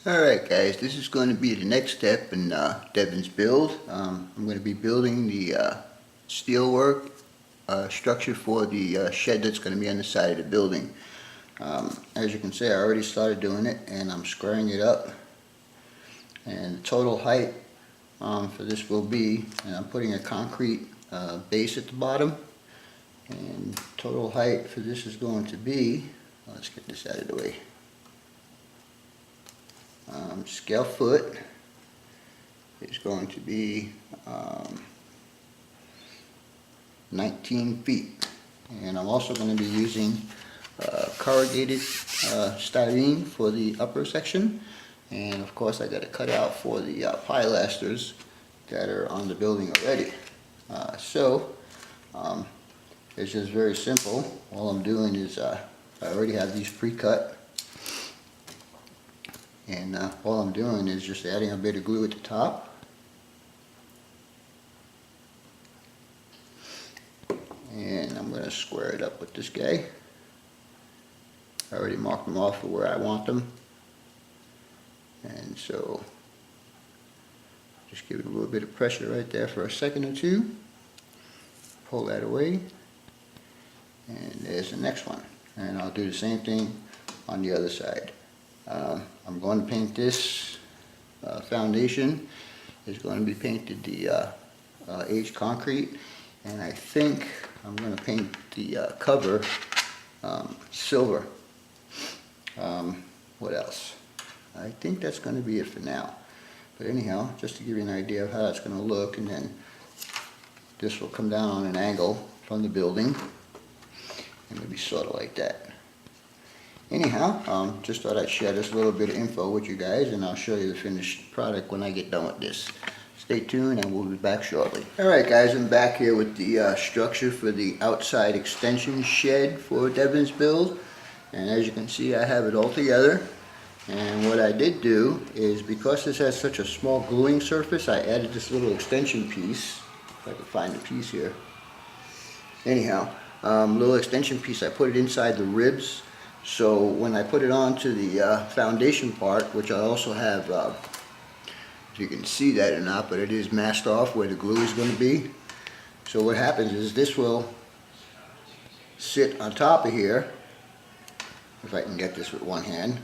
Alright guys, this is going to be the next step in Devon's build. I'm going to be building the steelwork structure for the shed that's going to be on the side of the building. As you can see, I already started doing it and I'm squaring it up. And the total height for this will be, and I'm putting a concrete base at the bottom. And total height for this is going to be, let's get this out of the way. Scale foot is going to be 19 feet, and I'm also going to be using corrugated styrene for the upper section, and of course I got to cut out for the pilasters that are on the building already. It's just very simple. All I'm doing is I already have these pre-cut. And all I'm doing is just adding a bit of glue at the top. And I'm going to square it up with this guy. I already marked them off for where I want them. And so, just give it a little bit of pressure right there for a second or two. Pull that away. And there's the next one. And I'll do the same thing on the other side. I'm going to paint this foundation. Is going to be painted the aged concrete, and I think I'm going to paint the cover silver. What else? I think that's going to be it for now. But anyhow, just to give you an idea of how that's going to look, and then this will come down on an angle from the building, and it'll be sort of like that. Anyhow, just thought I'd share this little bit of info with you guys, and I'll show you the finished product when I get done with this. Stay tuned and we'll be back shortly. Alright guys, I'm back here with the structure for the outside extension shed for Devon's build. And as you can see, I have it all together. And what I did do is, because this has such a small gluing surface, I added this little extension piece. If I can find the piece here. Anyhow, little extension piece, I put it inside the ribs. So when I put it onto the foundation part, which I also have, if you can see that or not, but it is masked off where the glue is going to be. So what happens is this will sit on top of here, if I can get this with one hand,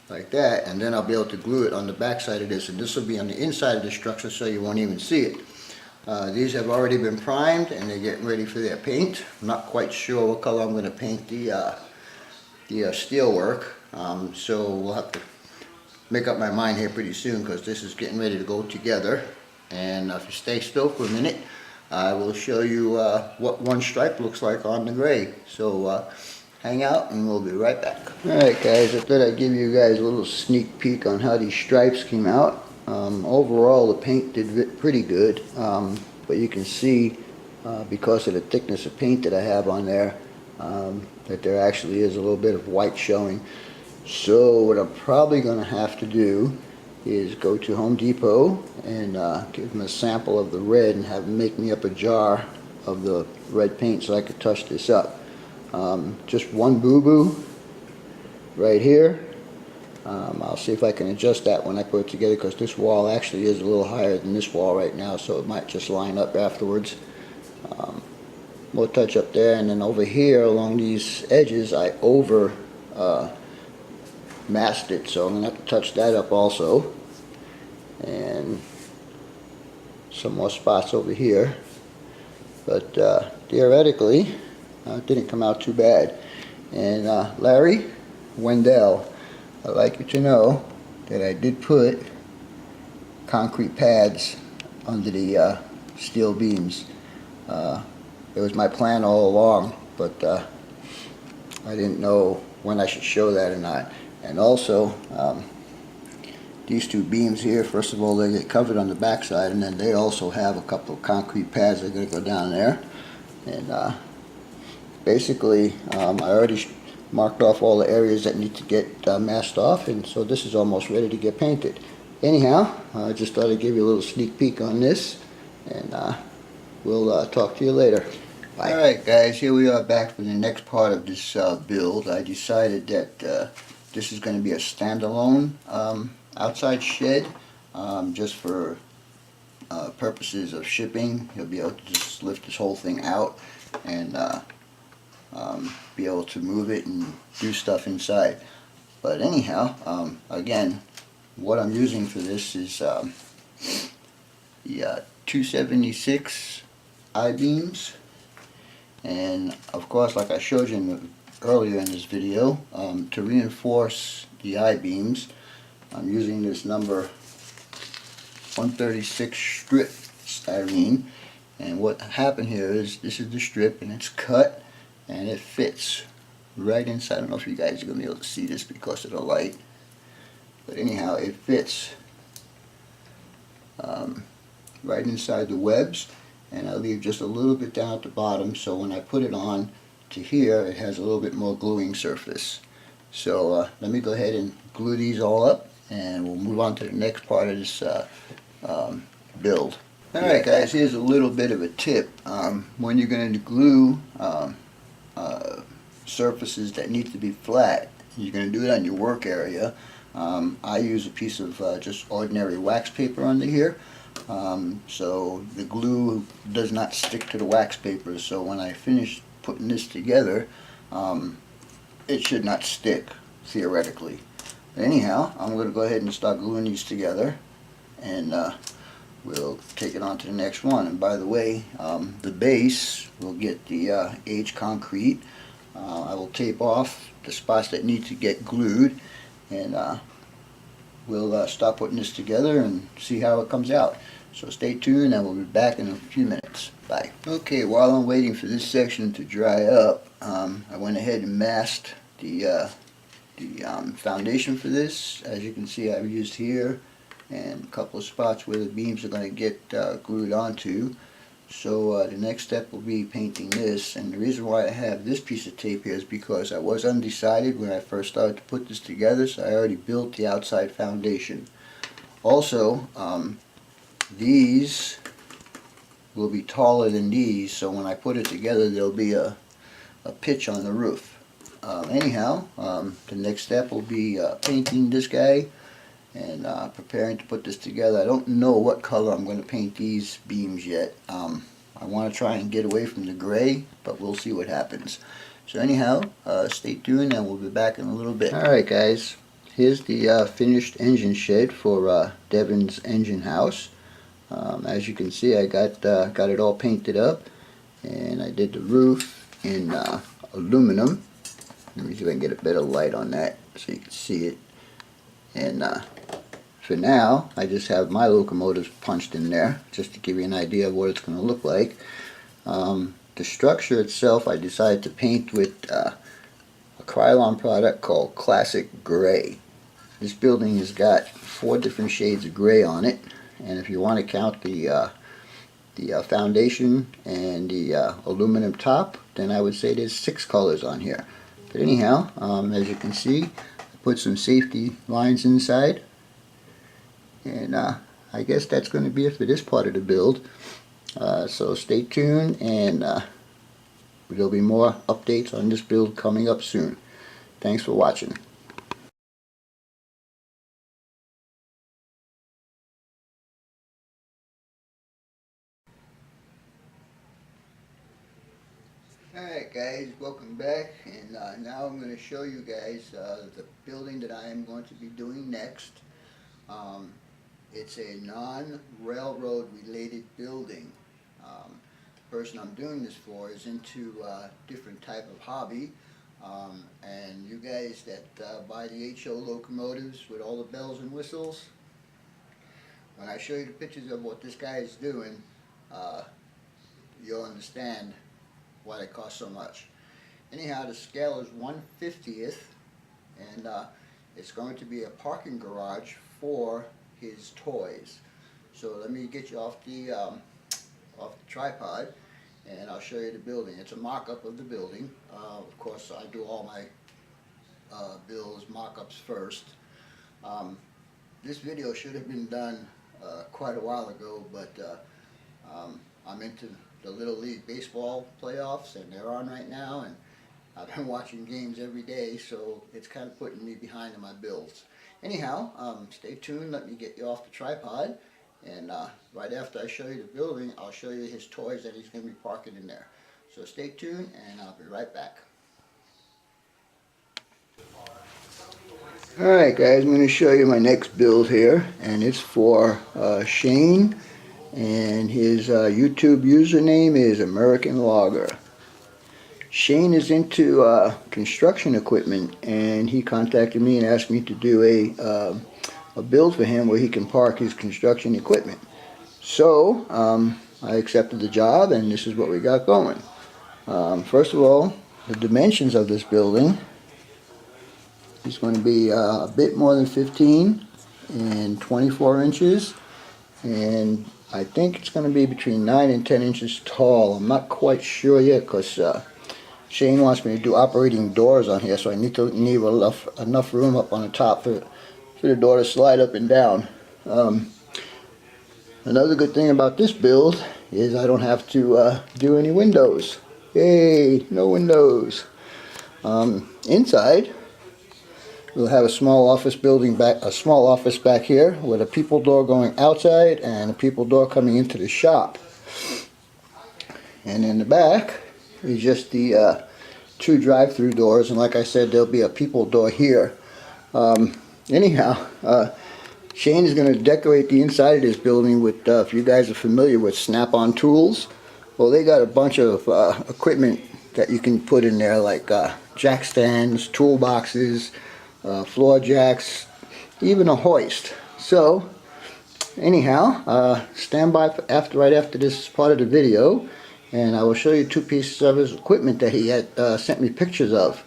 like that, and then I'll be able to glue it on the back side of this, and this will be on the inside of the structure so you won't even see it. These have already been primed and they're getting ready for their paint. I'm not quite sure what color I'm going to paint the steel work, so we'll have to make up my mind here pretty soon, because this is getting ready to go together. And if you stay still for a minute, I will show you what one stripe looks like on the gray. So hang out and we'll be right back. Alright guys, I thought I'd give you guys a little sneak peek on how these stripes came out. Overall the paint did pretty good, but you can see because of the thickness of paint that I have on there, that there actually is a little bit of white showing. So what I'm probably going to have to do is go to Home Depot and give them a sample of the red and have them make me up a jar of the red paint so I could touch this up. Just one boo-boo right here. I'll see if I can adjust that when I put it together, because this wall actually is a little higher than this wall right now, so it might just line up afterwards. We'll touch up there, and then over here along these edges I over masked it, so I'm going to have to touch that up also. And some more spots over here. But theoretically, it didn't come out too bad. And Larry Wendell, I'd like you to know that I did put concrete pads under the steel beams. It was my plan all along, but I didn't know when I should show that or not. And also, these two beams here, first of all, they get covered on the backside, and then they also have a couple of concrete pads that are going to go down there. And basically, I already marked off all the areas that need to get masked off, and so this is almost ready to get painted. Anyhow, I just thought I'd give you a little sneak peek on this, and we'll talk to you later. Bye. Alright guys, here we are back for the next part of this build. I decided that this is going to be a standalone outside shed, just for purposes of shipping. You'll be able to just lift this whole thing out and be able to move it and do stuff inside. But anyhow, again, what I'm using for this is the 276 I-beams, and of course, like I showed you earlier in this video, to reinforce the I-beams, I'm using this number 136 strip styrene. And what happened here is, this is the strip, and it's cut and it fits right inside. I don't know if you guys are going to be able to see this because of the light, but anyhow, it fits right inside the webs, and I leave just a little bit down at the bottom, so when I put it on to here, it has a little bit more gluing surface. So let me go ahead and glue these all up, and we'll move on to the next part of this build. Alright guys, here's a little bit of a tip. When you're going to glue surfaces that need to be flat, you're going to do it on your work area. I use a piece of just ordinary wax paper under here, so the glue does not stick to the wax paper, so when I finish putting this together, it should not stick, theoretically. Anyhow, I'm going to go ahead and start gluing these together, and we'll take it on to the next one. And by the way, the base will get the aged concrete. I will tape off the spots that need to get glued, and we'll start putting this together and see how it comes out. So stay tuned, and we'll be back in a few minutes. Bye. Okay, while I'm waiting for this section to dry up, I went ahead and masked the foundation for this. As you can see, I've used here and a couple of spots where the beams are going to get glued onto. So the next step will be painting this, and the reason why I have this piece of tape here is because I was undecided when I first started to put this together, so I already built the outside foundation. Also, these will be taller than these, so when I put it together there'll be a pitch on the roof. Anyhow, the next step will be painting this guy and preparing to put this together. I don't know what color I'm going to paint these beams yet. I want to try and get away from the gray, but we'll see what happens. So anyhow, stay tuned, and we'll be back in a little bit. Alright guys, here's the finished engine shed for Devons engine house. As you can see, I got it all painted up, and I did the roof in aluminum. Let me see if I can get a better light on that so you can see it. And for now, I just have my locomotives punched in there, just to give you an idea of what it's going to look like. The structure itself, I decided to paint with a Krylon product called Classic Gray. This building has got 4 different shades of gray on it, and if you want to count the foundation and the aluminum top, then I would say there's 6 colors on here. But anyhow, as you can see, I put some safety lines inside, and I guess that's going to be it for this part of the build. So stay tuned, and there'll be more updates on this build coming up soon. Thanks for watching. Alright guys, welcome back, and And now I'm going to show you guys the building that I am going to be doing next. It's a non-railroad related building. The person I'm doing this for is into different type of hobby. And you guys that buy the HO locomotives with all the bells and whistles, when I show you the pictures of what this guy is doing, you'll understand why they cost so much. Anyhow, the scale is 1/50th, and it's going to be a parking garage for his toys. So let me get you off the tripod, and I'll show you the building. It's a mock-up of the building. Of course, I do all my builds mock-ups first. This video should have been done quite a while ago, but I'm into the Little League Baseball playoffs, and they're on right now, and I've been watching games every day, so it's kind of putting me behind in my builds. Anyhow, stay tuned. Let me get you off the tripod, and right after I show you the building, I'll show you his toys that he's going to be parking in there. So stay tuned, and I'll be right back. Alright guys, I'm going to show you my next build here, and it's for Shane, and his YouTube username is American Logger. Shane is into construction equipment, and he contacted me and asked me to do a build for him where he can park his construction equipment. So I accepted the job, and this is what we got going. First of all, the dimensions of this building is going to be a bit more than 15 and 24 inches, and I think it's going to be between 9 and 10 inches tall. I'm not quite sure yet, because Shane wants me to do operating doors on here, so I need enough room up on the top for the door to slide up and down. Another good thing about this build is I don't have to do any windows. Yay, no windows. Inside, we'll have a small office back here with a people door going outside and a people door coming into the shop. And in the back is just the 2 drive-through doors, and like I said, there'll be a people door here. Anyhow, Shane is going to decorate the inside of this building with, if you guys are familiar with Snap-on tools, well, they got a bunch of equipment that you can put in there, like jack stands, toolboxes, floor jacks, even a hoist. So anyhow, stand by right after this part of the video, and I will show you 2 pieces of his equipment that he had sent me pictures of.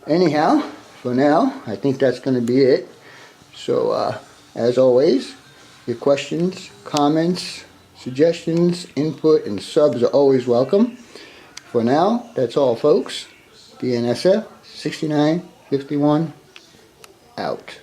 Anyhow, for now, I think that's going to be it. So as always, your questions, comments, suggestions, input, and subs are always welcome. For now, that's all folks. DNSF 6951 out.